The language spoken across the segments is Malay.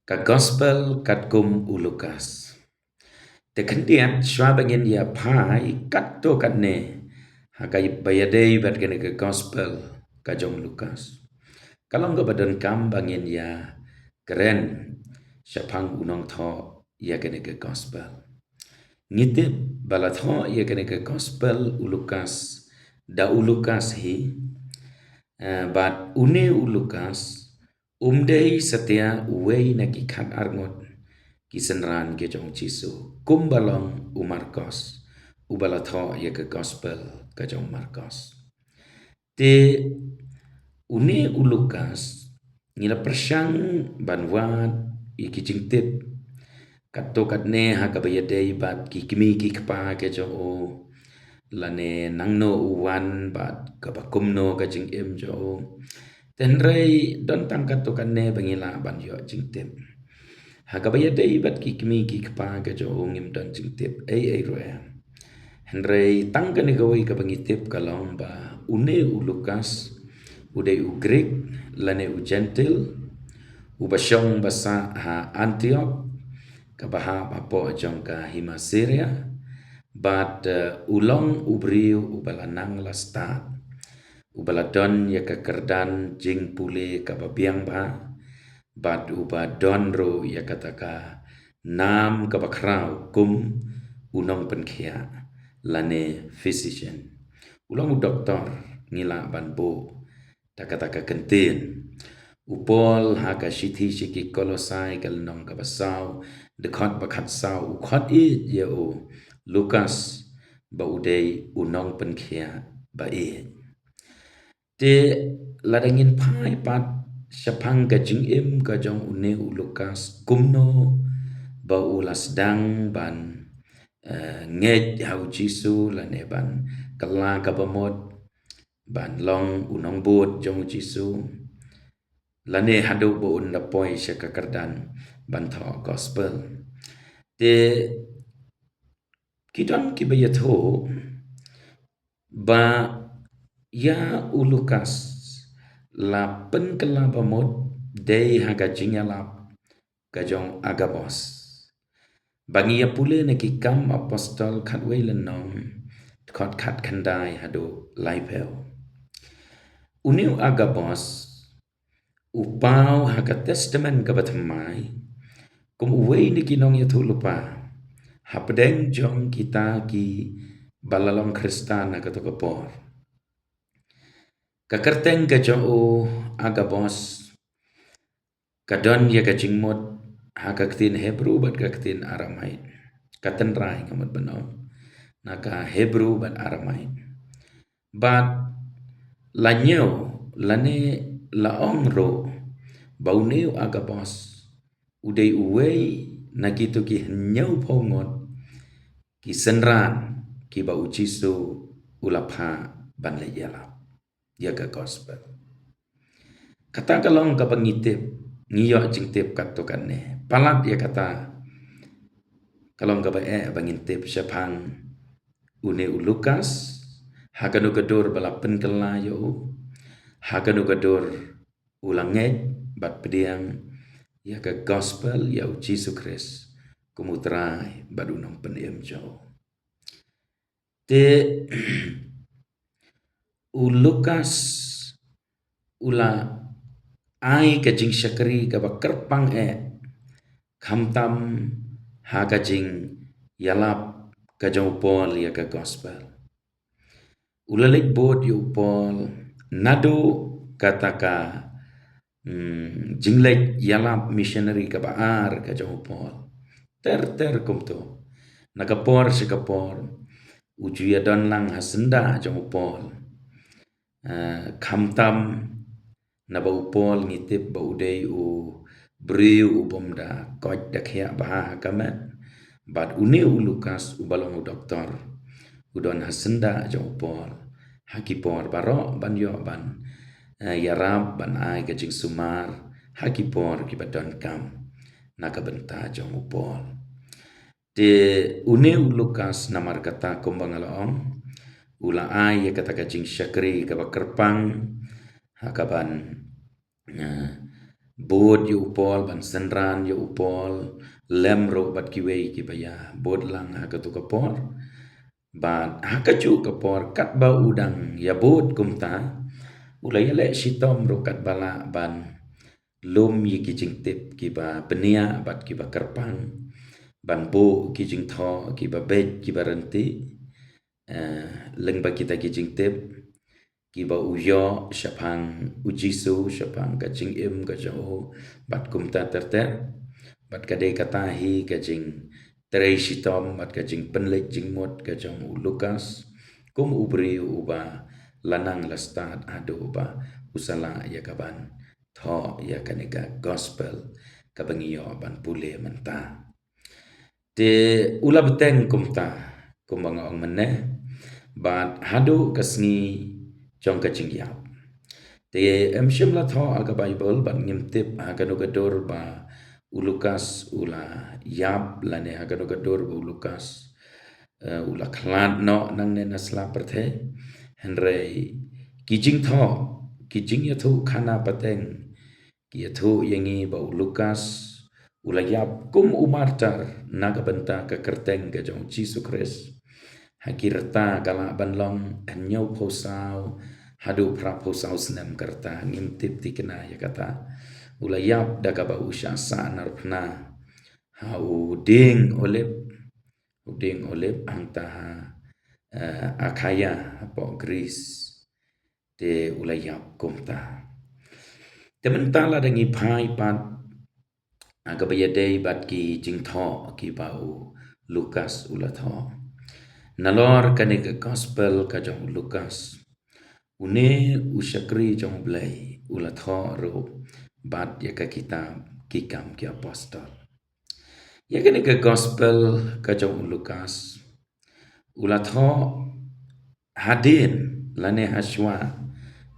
Ka gospel kat kum u Lukas. Te kendiat shwa bangin ya pai kat to kat ne. Hakai bayadei bat kene ke gospel ka jong Lukas. Kalau nggak badan kam bangin ya keren syapang unong tho ya kene ke gospel. Ngitip balat ho ya kene ke gospel u Lukas da u Lukas hi bat une u Lukas umdei setia uwei na ki khat arngot kisenran ke jong Jisu kumbalong u Markos u balat ho ya ke gospel ka jong Markos. Te une u Lukas ngila persyang banwat ikijing tip kato katne ha kabayadei bat ki kimi ki kpa ke jo o lane nangno uwan bat kabakumno ka jing em jo o tenrei don tang kato katne bangila ban yo jing tip ha kabayadei bat ki kimi ki kpa ke jo o ngim don jing tip ei roe henrei tang ka ne gawai ka bangitip kalong ba une u Lukas udai u Greek lane u gentil u basyong basa ha Antioch kabaha apo jong ka hima Syria bat ulong ubriu ubalanang lasta ubaladon ya ka kerdan jing pule ka babiang ba bat ubadon ro ya kataka nam ka bakrau kum unong penkhia lane physician ulong doktor ngila banbo takataka kentin upol haka shithi shiki kolosai kal nong ka basau dekhot bakhat sau khot i ye o Lukas ba udei unong penkhia ba e te ladangin pai pat syapang ka jing im ka jong une u Lukas kumno ba ulas dang ban nget hau Jisu lane ban kala ka bamot ban long unong bot jong Jisu lane hadu bo un da poi syaka kerdan ban tho gospel te kidon ki bayatho ba ya u Lukas la pen kala bamot dei haga jingalap ka jong Agabos bangi ya pule ne ki kam apostol khatwei lenong khot khat khandai hadu laipel uniu Agabos upau haga testament ka batmai kum uwei ni kinong ya thulupa hapdeng jong kita ki balalong Kristan ka to kapor kakerteng ka jong Agabos kadon ya ka jingmot haka ktin Hebrew bat ka ktin Aramait katen rai ngamat banong naka Hebrew bat Aramait bat lanyo lane laong ro bauneu Agabos udei uwei nakitu ki nyau pongot ki senran ki ba Jisu ulapha ban le yala ya ka gospel kata kalong ka pangitip ngiyo jingtip kat to kanne palat ya kata kalong ka ba bangintip syapang une u Lukas hakanu gadur balapen kelayo hakanu gadur ulanget bat pediang ya ka gospel ya u Jisu Kris kumutrai badunong peniem jo te u Lukas ula ai ka jing syakri ka bakerpang khamtam ha ka jing yalap ka jong pol ya ka gospel ulalik bod yu pol nado kataka jinglek yalap missionary ka baar ka jong pol ter kumto nakapor si kapor ujuya don lang hasenda jong pol khamtam na ba upol ngitip ba udei u briu ubomda koj dakhya bah kamet bat uneu Lukas ubalong doktor udon hasenda jong pol hakipor baro ban yo ban yarab ban ai ka jing sumar hakipor ki badon kam nakabenta jong upol te uneu Lukas namar kata kumbangalaong ula ai kata ka jing syakri ka bakerpang hakaban Bod yu upol ban senran yu upol lem ro bat kiwei ki baya bod lang ha ka tu kapor ban ha ka chu kapor kat ba udang ya bod kumta ulai le shitom ro kat bala ban lum yi ki jing tip ki ba penia bat ki ba kerpang ban bo ki jing tho ki ba bet ki ba renti leng ba kita ki jing tip ki ba uyo shapang ujisu shapang ka jing im ka jo bat kumta terter bat kade kata hi ka jing terei shitom bat ka jing penlek jing mot ka jong Lukas kum ubri uba lanang lastat ado ba usala ya kaban tho ya kanega gospel kabangiyo ban pule menta te ula beteng kumta kumbanga ong meneh bat hadu kasngi jong ka jing yap te shim la tho aga bible ban ngimtip aga no gador ba Lukas ula yap lane aga no gador ba Lukas ula klan no nang ne nasla perthe henrei kijing tho kijing ya thu khana pateng ki thu yangi ba Lukas ula yap kum umartar naga benta ka kerteng ka jong Jesus Christ hakirta kala banlong anyau posau hadu pra posau senem kerta ngimtip tikena ya kata ula yap daga ba usha sa narpna hau ding olip angta akaya po Greece te ula yap kumta tementala dangi pai pat aga bayadei bat ki jingtho ki bau Lukas ula tho nalor kane ke gospel ka jong Lukas une usyakri jong blai ula tho ro bat ya ka kitab kikam ki apostol ya kane ke gospel ka jong Lukas ula tho hadin lane haswa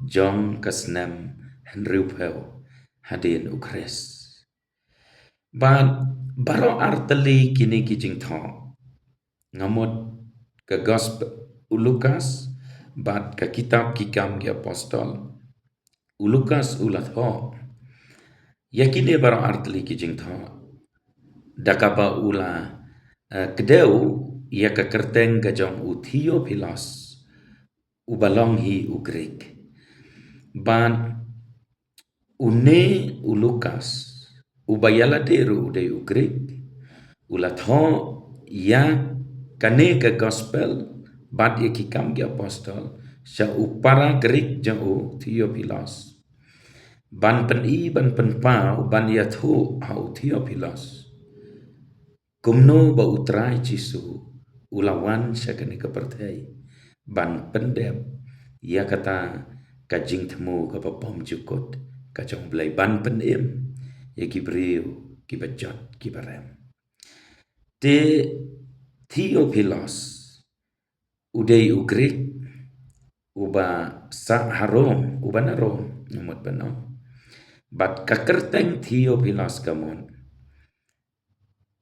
jong kasnem Henry Pel hadin ukres ban baro arteli kini kijing tho ngamot ke gospel Lukas bat ke kitab kikam ki apostol Lukas ulat ho yakine baro arteli kijing tho dakapa ula kedeu ya ke kerteng ke jong uthio pilos ubalong hi ugrik ban une Lukas ubayala deru de ugrik ulat ho ya kane ke gospel bat ye kikam ki apostol sya upara gerik jau Theophilus ban pen i ban pen pau ban ya thu au Theophilus kumno ba utrai Jisu ulawan sya kane ke perthai ban pendep ya kata kajing temu ka papom jukut ka jong blai ban pen im ya kibriu ki bajot ki barem te Theophilus udei ugrik uba sa harom uba narom nyamot bano bat kakerteng Theophilus kamon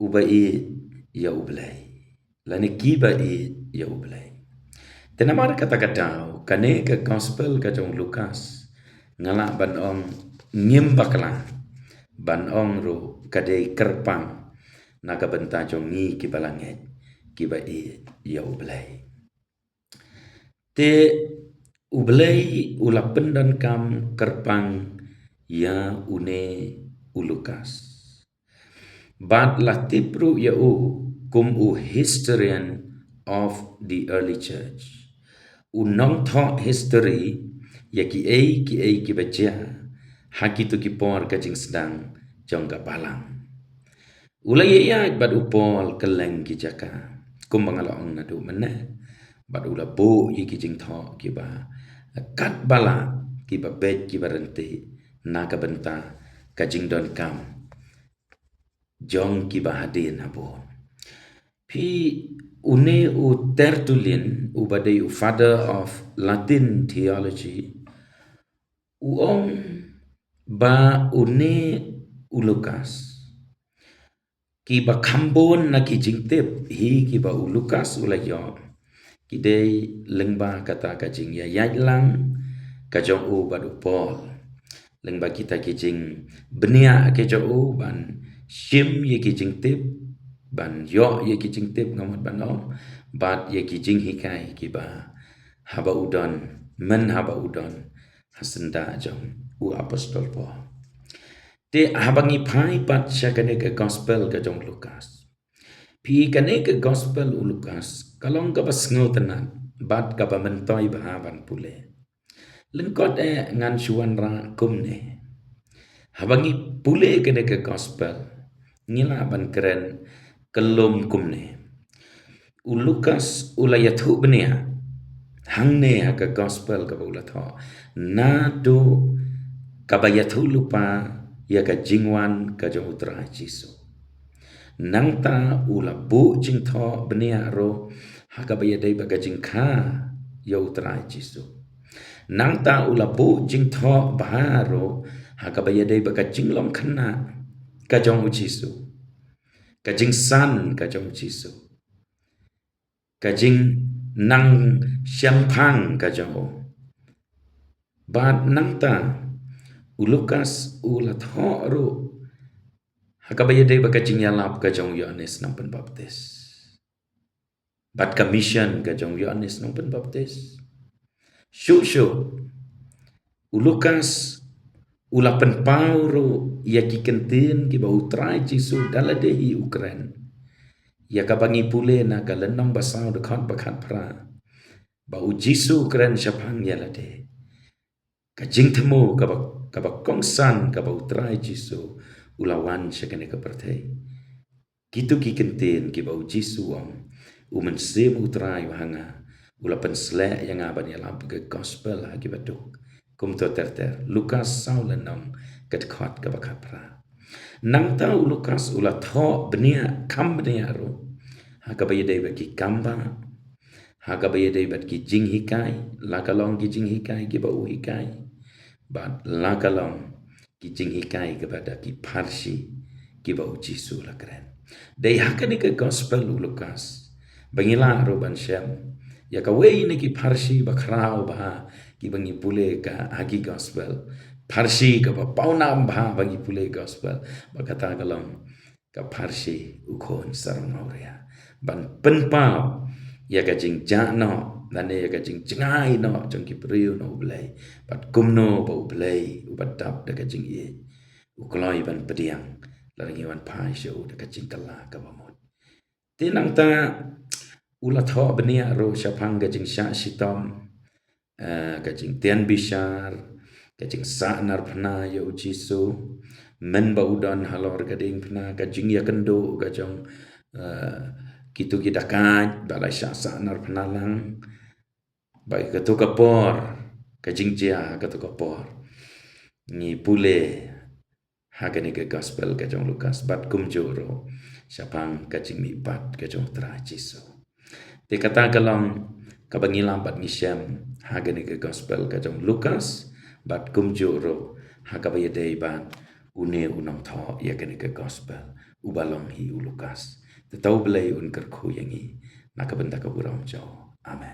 uba i ya ublai lani kiba i ya ublai tenamar kata-kata kane ke gospel ka jong Lukas ngala ban ong ngimbakla ban ong ro kadei kerpang naga benta jong ngi kibalanget kiba i ya ublai te ublai ula pendan kam kerpang ya une Lukas bat la tipru ya kum historian of the early church unong tho history ya ki ki baca hakitu ki por ka jing sedang jong ka balang ulai ya bat upol keleng ki jaka kum bangalong nadu meneh bat ula bo yi ki jing tho ki ba kat bala ki ba bet ki barenti na ka benta ka jing don kam jong ki ba hadin abo pi une u Tertullian u badai u father of Latin theology u ong ba une u Lukas ki ba kambon na ki jingtip hi ki ba u Lukas ula yo ki dei lengba kata ka jing ya yai lang ka jong u ba du Paul leng ba kita kijing benia ke jo ban shim ye kijing tip ban yo ye kijing tip ngamot ban om bat ye kijing hikai kiba haba udon men haba udon hasenda jong u apostol po te habangi pai pat syakane ke gospel ke jong Lukas pi kane ke gospel u Lukas kalong ka bas ngau tenan bat ka ba mentoi bahaban pule lengkot ngan suan ra kumne habangi pule kene ke gospel ngila ban keren kelum kumne u Lukas ulayathu benia hangne ke gospel ke ulatho na do kabayathu lupa ya ka jingwan ka jong utra jisu nangta ula bu jing tho benia ro hakabaya dei ba ka jingkha ya utra jisu nangta ula bu jing tho baharo hakabaya dei baka jinglom khana ka jong jisu ka jing san ka jong jisu ka jing nang syampang ka jong bat nangta ulukas ula tho ro hakabaya dei baka jing yalap ka jong Yohanes nang penbaptis bat ka mission ka jong Yohanes nang penbaptis Shushu ulukas ula penpauro ya kikentin ki bau trai jisu daladehi Ukren ya kabangi pule na kalenong basau dekat bakat pra bau jisu Ukren syapang ya lade kajing temu kabak kongsan kabau trai jisu ulawan syakane kepertai kitu kikentin ki bau jisu om umen sem utrai wahanga ula pensle yang aban ya lamp ke gospel hagi baduk kum to terter Lukas saulenong ket khot ka bakapra nang tau Lukas ula tho benia kam benia ro ha ka bayede ba ki kamba ha ka bayede ba ki jing hikai la kalong ki jing hikai ki ba u hikai ba la kalong ki jing hikai kepada ki parsi ki ba u jisu la keren dei hakani ke gospel Lukas bangila ro ban syam ya ka wei ni ki parsi bakrau ba ki bangi pule ka agi gospel parsi ka ba paunam ba bagi pule gospel ba kata kalong ka parsi ukhon sarang aurea ban penpau ya ka jing jano dan ya ka jing jingai no jong ki priu no blai bat kumno ba blai ubat dap da ka jing ye ukloi ban pediang laringi wan pai sho da ka jing kala ka ba mot tinang ta ula tho benia ro syapang ka jing sya sitom kajing tian bishar kajing sa'nar pna ya ujisu men ba udon halor gading pna kajing ya kendo kajong kitu kidakat balai sa'nar pna lang bai ketu kapor kajing jia ketu kapor ni pule hagani ke gospel kajong Lukas bat kumjoro syapang kajing mi bat kajong tra jisu te kata kalong kabangilam bat ngisyam hagani ke gospel kajong Lukas bat kumjuro hagabaya dei bat une unong tho yagani ke gospel ubalong hi Lukas tetau belai un kerku yangi nakabenda kaburam jo amen